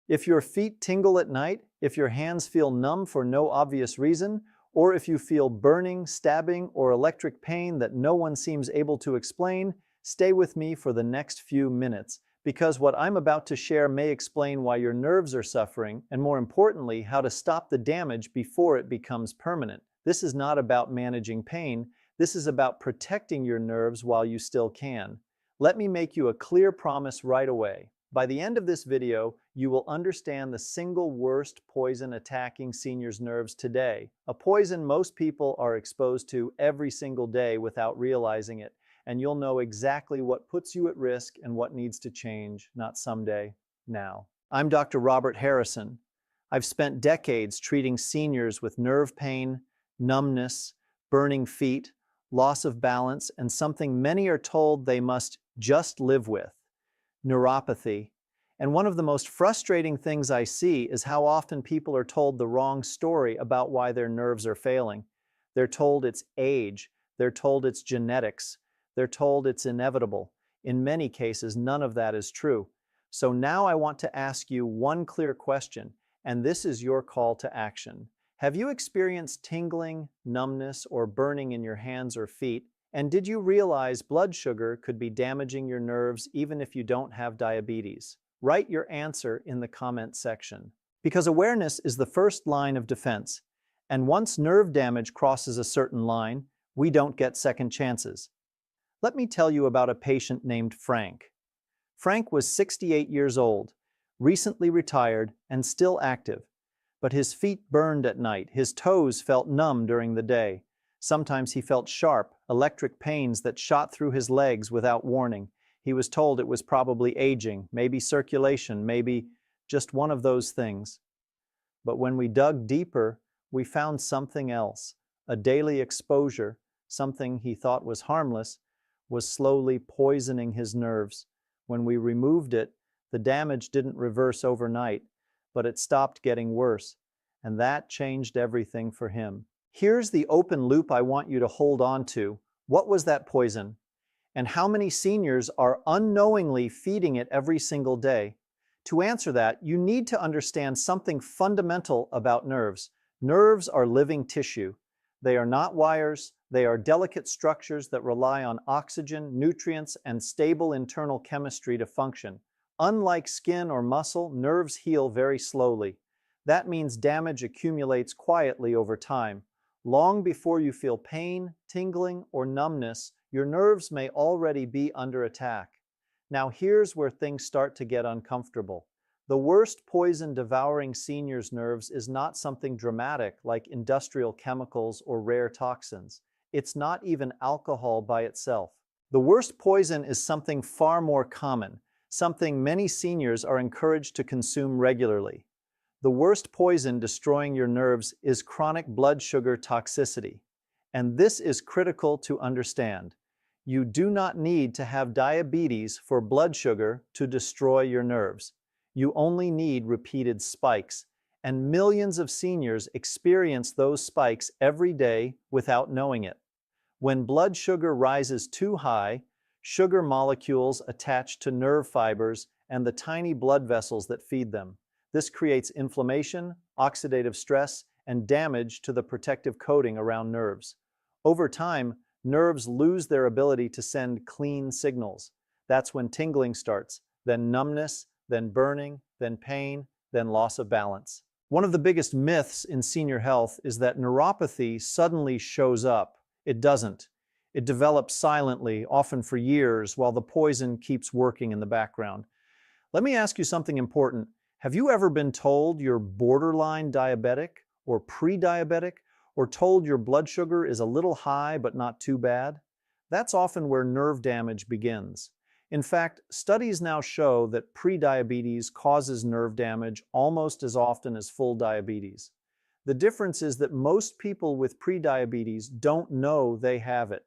If your feet tingle at night, if your hands feel numb for no obvious reason, or if you feel burning, stabbing, or electric pain that no one seems able to explain, stay with me for the next few minutes, because what I'm about to share may explain why your nerves are suffering, and more importantly, how to stop the damage before it becomes permanent. This is not about managing pain, this is about protecting your nerves while you still can. Let me make you a clear promise right away. By the end of this video, you will understand the single worst poison attacking seniors' nerves today, a poison most people are exposed to every single day without realizing it, and you'll know exactly what puts you at risk and what needs to change, not someday, now. I'm Dr. Robert Harrison. I've spent decades treating seniors with nerve pain, numbness, burning feet, loss of balance, and something many are told they must just live with: neuropathy. And one of the most frustrating things I see is how often people are told the wrong story about why their nerves are failing. They're told it's age, they're told it's genetics, they're told it's inevitable. In many cases, none of that is true. So now I want to ask you one clear question, and this is your call to action. Have you experienced tingling, numbness, or burning in your hands or feet? And did you realize blood sugar could be damaging your nerves even if you don't have diabetes? Write your answer in the comment section. Because awareness is the first line of defense, and once nerve damage crosses a certain line, we don't get second chances. Let me tell you about a patient named Frank. Frank was 68 years old, recently retired, and still active. But his feet burned at night, his toes felt numb during the day. Sometimes he felt sharp, electric pains that shot through his legs without warning. He was told it was probably aging, maybe circulation, maybe just one of those things. But when we dug deeper, we found something else. A daily exposure, something he thought was harmless, was slowly poisoning his nerves. When we removed it, the damage didn't reverse overnight, but it stopped getting worse, and that changed everything for him. Here's the open loop I want you to hold on to. What was that poison? And how many seniors are unknowingly feeding it every single day? To answer that, you need to understand something fundamental about nerves. Nerves are living tissue. They are not wires. They are delicate structures that rely on oxygen, nutrients, and stable internal chemistry to function. Unlike skin or muscle, nerves heal very slowly. That means damage accumulates quietly over time. Long before you feel pain, tingling, or numbness, your nerves may already be under attack. Now here's where things start to get uncomfortable. The worst poison devouring seniors' nerves is not something dramatic like industrial chemicals or rare toxins. It's not even alcohol by itself. The worst poison is something far more common, something many seniors are encouraged to consume regularly. The worst poison destroying your nerves is chronic blood sugar toxicity. And this is critical to understand. You do not need to have diabetes for blood sugar to destroy your nerves. You only need repeated spikes, and millions of seniors experience those spikes every day without knowing it. When blood sugar rises too high, sugar molecules attach to nerve fibers and the tiny blood vessels that feed them. This creates inflammation, oxidative stress, and damage to the protective coating around nerves. Over time, nerves lose their ability to send clean signals. That's when tingling starts, then numbness, then burning, then pain, then loss of balance. One of the biggest myths in senior health is that neuropathy suddenly shows up. It doesn't. It develops silently, often for years, while the poison keeps working in the background. Let me ask you something important. Have you ever been told you're borderline diabetic or pre-diabetic, or told your blood sugar is a little high but not too bad? That's often where nerve damage begins. In fact, studies now show that prediabetes causes nerve damage almost as often as full diabetes. The difference is that most people with prediabetes don't know they have it.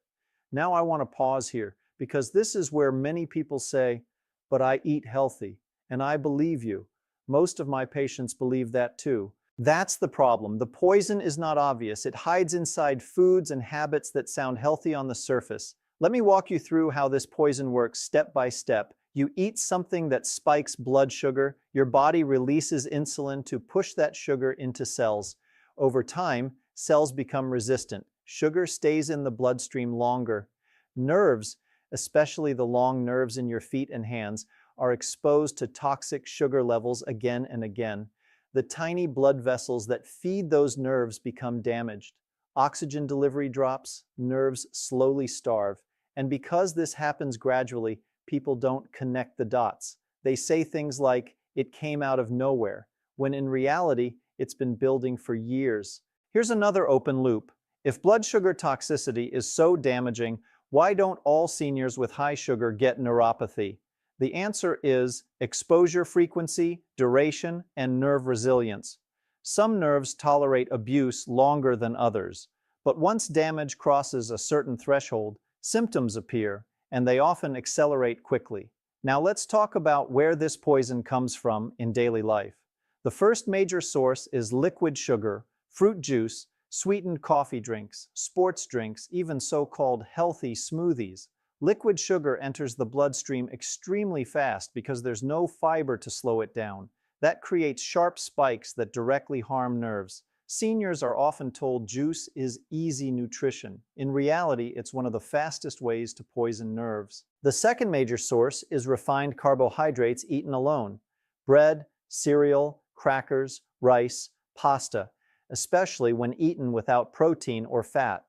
Now I want to pause here, because this is where many people say, "But I eat healthy," and I believe you. Most of my patients believe that too. That's the problem. The poison is not obvious. It hides inside foods and habits that sound healthy on the surface. Let me walk you through how this poison works step by step. You eat something that spikes blood sugar, your body releases insulin to push that sugar into cells. Over time, cells become resistant. Sugar stays in the bloodstream longer. Nerves, especially the long nerves in your feet and hands, are exposed to toxic sugar levels again and again. The tiny blood vessels that feed those nerves become damaged. Oxygen delivery drops, nerves slowly starve. And because this happens gradually, people don't connect the dots. They say things like, "It came out of nowhere," when in reality, it's been building for years. Here's another open loop. If blood sugar toxicity is so damaging, why don't all seniors with high sugar get neuropathy? The answer is exposure frequency, duration, and nerve resilience. Some nerves tolerate abuse longer than others, but once damage crosses a certain threshold, symptoms appear, and they often accelerate quickly. Now let's talk about where this poison comes from in daily life. The first major source is liquid sugar, fruit juice, sweetened coffee drinks, sports drinks, even so-called healthy smoothies. Liquid sugar enters the bloodstream extremely fast because there's no fiber to slow it down. That creates sharp spikes that directly harm nerves. Seniors are often told juice is easy nutrition. In reality, it's one of the fastest ways to poison nerves. The second major source is refined carbohydrates eaten alone. Bread, cereal, crackers, rice, pasta, especially when eaten without protein or fat.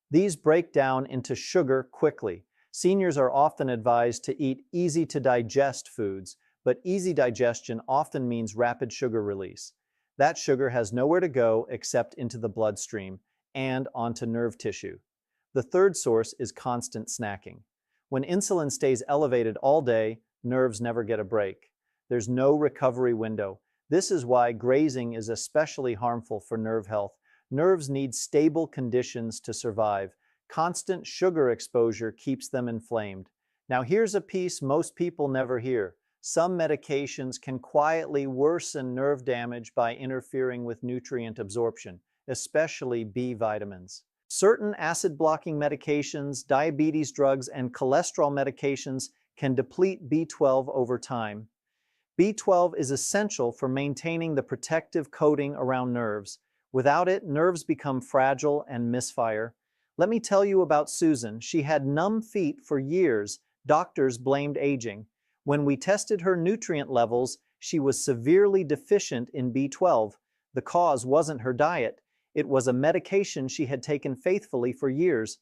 These break down into sugar quickly. Seniors are often advised to eat easy-to-digest foods, but easy digestion often means rapid sugar release. That sugar has nowhere to go except into the bloodstream and onto nerve tissue. The third source is constant snacking. When insulin stays elevated all day, nerves never get a break. There's no recovery window. This is why grazing is especially harmful for nerve health. Nerves need stable conditions to survive. Constant sugar exposure keeps them inflamed. Now here's a piece most people never hear. Some medications can quietly worsen nerve damage by interfering with nutrient absorption, especially B vitamins. Certain acid-blocking medications, diabetes drugs, and cholesterol medications can deplete B12 over time. B12 is essential for maintaining the protective coating around nerves. Without it, nerves become fragile and misfire. Let me tell you about Susan. She had numb feet for years. Doctors blamed aging. When we tested her nutrient levels, she was severely deficient in B12. The cause wasn't her diet. It was a medication she had taken faithfully for years.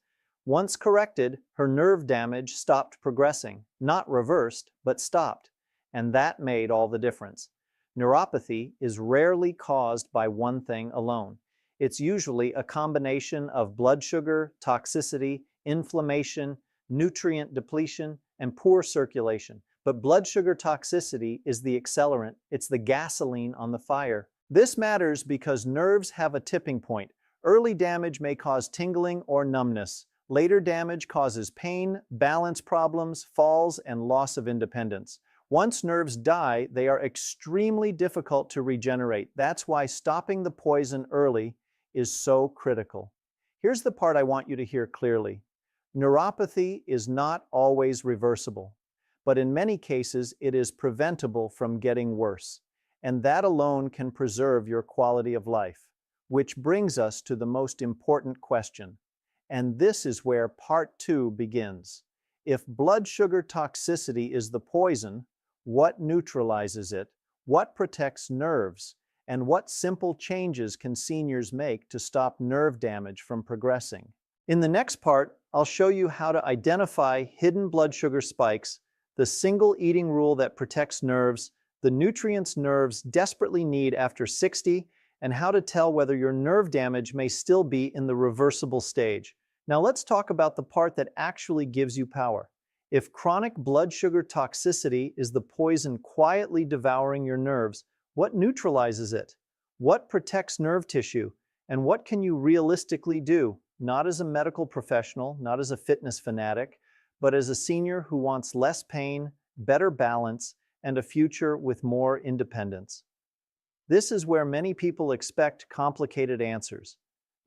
Once corrected, her nerve damage stopped progressing. Not reversed, but stopped. And that made all the difference. Neuropathy is rarely caused by one thing alone. It's usually a combination of blood sugar, toxicity, inflammation, nutrient depletion, and poor circulation. But blood sugar toxicity is the accelerant. It's the gasoline on the fire. This matters because nerves have a tipping point. Early damage may cause tingling or numbness. Later damage causes pain, balance problems, falls, and loss of independence. Once nerves die, they are extremely difficult to regenerate. That's why stopping the poison early is so critical. Here's the part I want you to hear clearly. Neuropathy is not always reversible, but in many cases it is preventable from getting worse, and that alone can preserve your quality of life. Which brings us to the most important question, and this is where part 2 begins. If blood sugar toxicity is the poison, what neutralizes it? What protects nerves? And what simple changes can seniors make to stop nerve damage from progressing? In the next part, I'll show you how to identify hidden blood sugar spikes, the single eating rule that protects nerves, the nutrients nerves desperately need after 60, and how to tell whether your nerve damage may still be in the reversible stage. Now let's talk about the part that actually gives you power. If chronic blood sugar toxicity is the poison quietly devouring your nerves, what neutralizes it? What protects nerve tissue? And what can you realistically do? Not as a medical professional, not as a fitness fanatic, but as a senior who wants less pain, better balance, and a future with more independence. This is where many people expect complicated answers.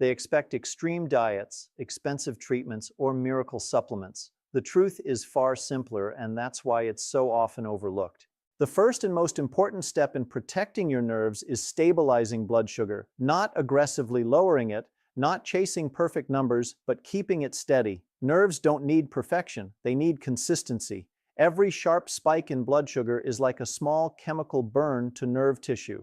They expect extreme diets, expensive treatments, or miracle supplements. The truth is far simpler, and that's why it's so often overlooked. The first and most important step in protecting your nerves is stabilizing blood sugar, not aggressively lowering it, not chasing perfect numbers, but keeping it steady. Nerves don't need perfection, they need consistency. Every sharp spike in blood sugar is like a small chemical burn to nerve tissue.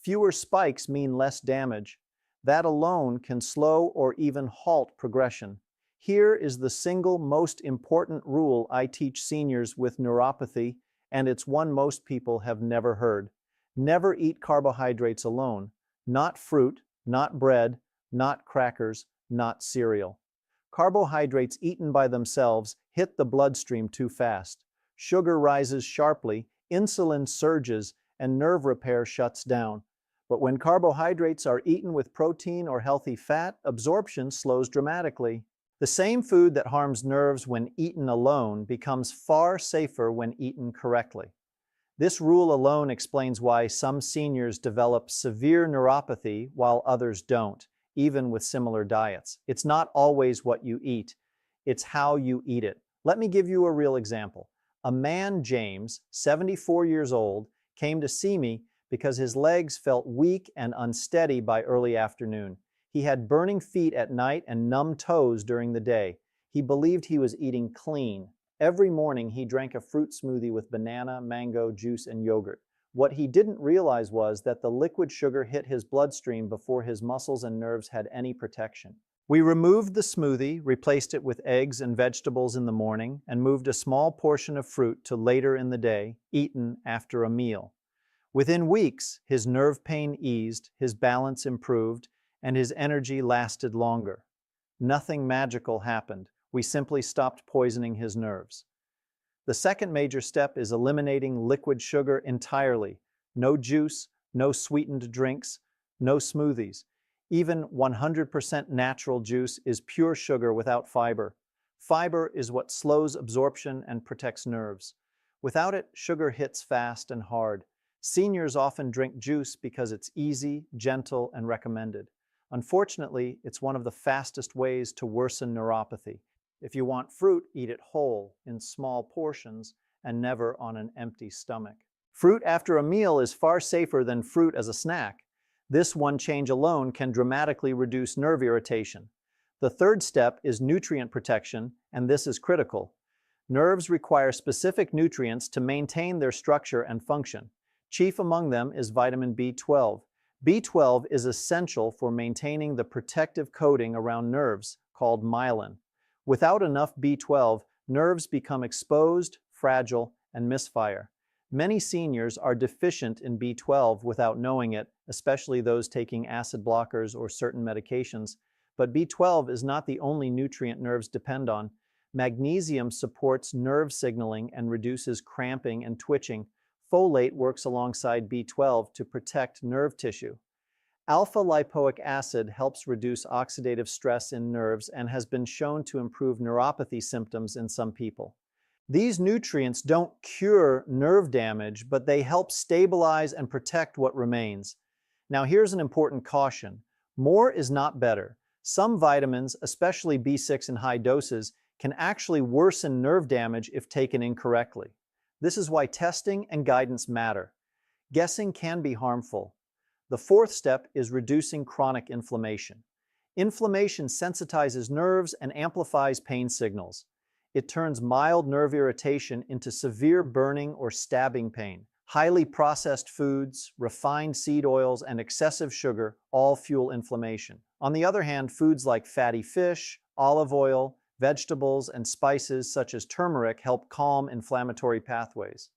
Fewer spikes mean less damage. That alone can slow or even halt progression. Here is the single most important rule I teach seniors with neuropathy, and it's one most people have never heard. Never eat carbohydrates alone. Not fruit, not bread, not crackers, not cereal. Carbohydrates eaten by themselves hit the bloodstream too fast. Sugar rises sharply, insulin surges, and nerve repair shuts down. But when carbohydrates are eaten with protein or healthy fat, absorption slows dramatically. The same food that harms nerves when eaten alone becomes far safer when eaten correctly. This rule alone explains why some seniors develop severe neuropathy while others don't, even with similar diets. It's not always what you eat, it's how you eat it. Let me give you a real example. A man, James, 74 years old, came to see me because his legs felt weak and unsteady by early afternoon. He had burning feet at night and numb toes during the day. He believed he was eating clean. Every morning he drank a fruit smoothie with banana, mango, juice, and yogurt. What he didn't realize was that the liquid sugar hit his bloodstream before his muscles and nerves had any protection. We removed the smoothie, replaced it with eggs and vegetables in the morning, and moved a small portion of fruit to later in the day, eaten after a meal. Within weeks, his nerve pain eased, his balance improved, and his energy lasted longer. Nothing magical happened. We simply stopped poisoning his nerves. The second major step is eliminating liquid sugar entirely. No juice, no sweetened drinks, no smoothies. Even 100% natural juice is pure sugar without fiber. Fiber is what slows absorption and protects nerves. Without it, sugar hits fast and hard. Seniors often drink juice because it's easy, gentle, and recommended. Unfortunately, it's one of the fastest ways to worsen neuropathy. If you want fruit, eat it whole, in small portions, and never on an empty stomach. Fruit after a meal is far safer than fruit as a snack. This one change alone can dramatically reduce nerve irritation. The third step is nutrient protection, and this is critical. Nerves require specific nutrients to maintain their structure and function. Chief among them is vitamin B12. B12 is essential for maintaining the protective coating around nerves, called myelin. Without enough B12, nerves become exposed, fragile, and misfire. Many seniors are deficient in B12 without knowing it, especially those taking acid blockers or certain medications. But B12 is not the only nutrient nerves depend on. Magnesium supports nerve signaling and reduces cramping and twitching. Folate works alongside B12 to protect nerve tissue. Alpha-lipoic acid helps reduce oxidative stress in nerves and has been shown to improve neuropathy symptoms in some people. These nutrients don't cure nerve damage, but they help stabilize and protect what remains. Now here's an important caution. More is not better. Some vitamins, especially B6 in high doses, can actually worsen nerve damage if taken incorrectly. This is why testing and guidance matter. Guessing can be harmful. The fourth step is reducing chronic inflammation. Inflammation sensitizes nerves and amplifies pain signals. It turns mild nerve irritation into severe burning or stabbing pain. Highly processed foods, refined seed oils, and excessive sugar all fuel inflammation. On the other hand, foods like fatty fish, olive oil, vegetables, and spices such as turmeric help calm inflammatory pathways.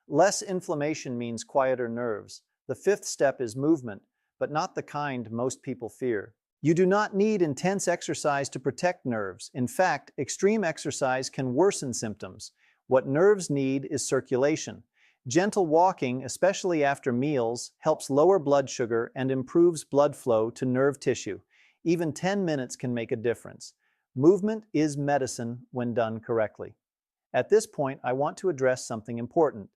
Less inflammation means quieter nerves. The fifth step is movement, but not the kind most people fear. You do not need intense exercise to protect nerves. In fact, extreme exercise can worsen symptoms. What nerves need is circulation. Gentle walking, especially after meals, helps lower blood sugar and improves blood flow to nerve tissue. Even 10 minutes can make a difference. Movement is medicine when done correctly. At this point, I want to address something important.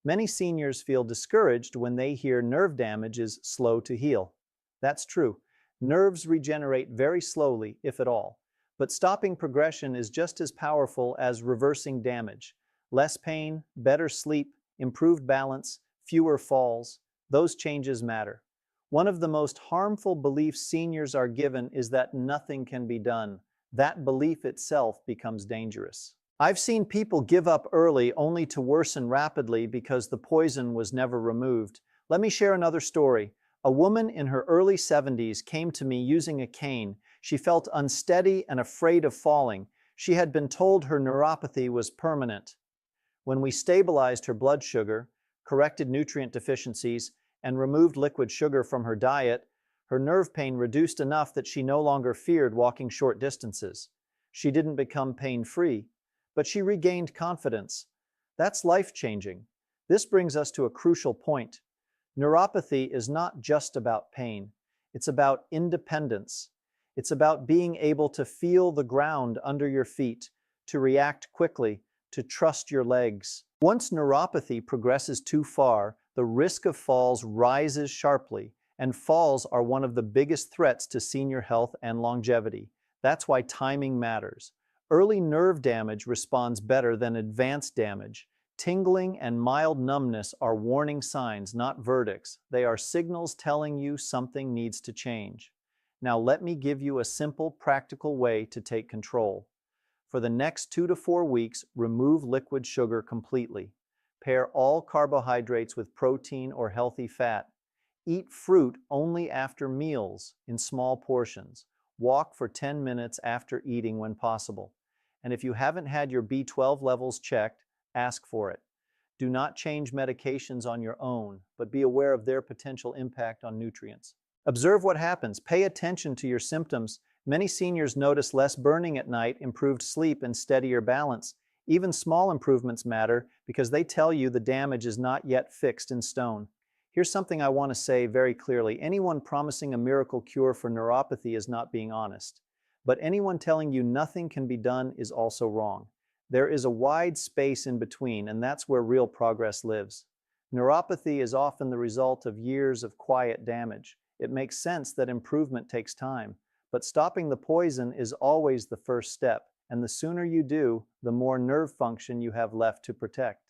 Many seniors feel discouraged when they hear nerve damage is slow to heal. That's true. Nerves regenerate very slowly, if at all. But stopping progression is just as powerful as reversing damage. Less pain, better sleep, improved balance, fewer falls, those changes matter. One of the most harmful beliefs seniors are given is that nothing can be done. That belief itself becomes dangerous. I've seen people give up early only to worsen rapidly because the poison was never removed. Let me share another story. A woman in her early 70s came to me using a cane. She felt unsteady and afraid of falling. She had been told her neuropathy was permanent. When we stabilized her blood sugar, corrected nutrient deficiencies, and removed liquid sugar from her diet, her nerve pain reduced enough that she no longer feared walking short distances. She didn't become pain-free, but she regained confidence. That's life-changing. This brings us to a crucial point. Neuropathy is not just about pain. It's about independence. It's about being able to feel the ground under your feet, to react quickly, to trust your legs. Once neuropathy progresses too far, the risk of falls rises sharply, and falls are one of the biggest threats to senior health and longevity. That's why timing matters. Early nerve damage responds better than advanced damage. Tingling and mild numbness are warning signs, not verdicts. They are signals telling you something needs to change. Now let me give you a simple, practical way to take control. For the next 2 to 4 weeks, remove liquid sugar completely. Pair all carbohydrates with protein or healthy fat. Eat fruit only after meals in small portions. Walk for 10 minutes after eating when possible. And if you haven't had your B12 levels checked, ask for it. Do not change medications on your own, but be aware of their potential impact on nutrients. Observe what happens. Pay attention to your symptoms. Many seniors notice less burning at night, improved sleep, and steadier balance. Even small improvements matter because they tell you the damage is not yet fixed in stone. Here's something I want to say very clearly. Anyone promising a miracle cure for neuropathy is not being honest. But anyone telling you nothing can be done is also wrong. There is a wide space in between, and that's where real progress lives. Neuropathy is often the result of years of quiet damage. It makes sense that improvement takes time, but stopping the poison is always the first step, and the sooner you do, the more nerve function you have left to protect.